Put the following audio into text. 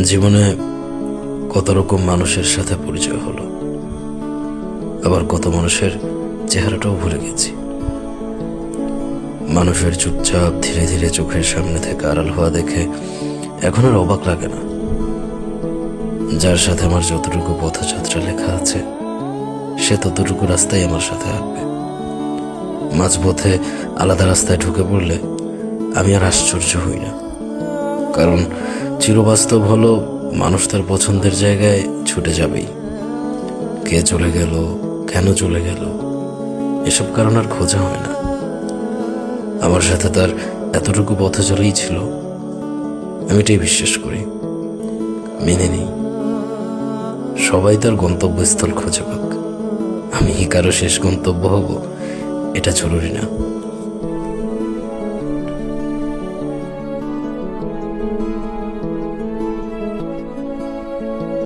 জীবনে কত রকম মানুষের সাথে পরিচয় হলো, আবার কত মানুষের চেহারাটাও ভুলে গেছি। মানুষের চুপচাপ ধীরে ধীরে চোখের সামনে থেকে আড়াল হওয়া দেখে এখন আর অবাক লাগে না। যার সাথে আমার যতটুকু পথযাত্রা লেখা আছে, সে ততটুকু রাস্তায় আমার সাথে হাঁটবে। মাঝপথে আলাদা রাস্তায় ঢুকে পড়লে আমি আর আশ্চর্য হই না, কারণ চিরবাস্তব হলো মানুষ তার পছন্দের জায়গায় ছুটে যাবেই। কে চলে গেল, কেন চলে গেল, এসব কারণ আর খোঁজা হয় না। আমার সাথে তার এতটুকু পথচলাই ছিল, আমি এটাই বিশ্বাস করি, মেনে নিই। সবাই তার গন্তব্যস্থল খুঁজে পাক, আমি কারো শেষ গন্তব্য হব এটা জরুরি না।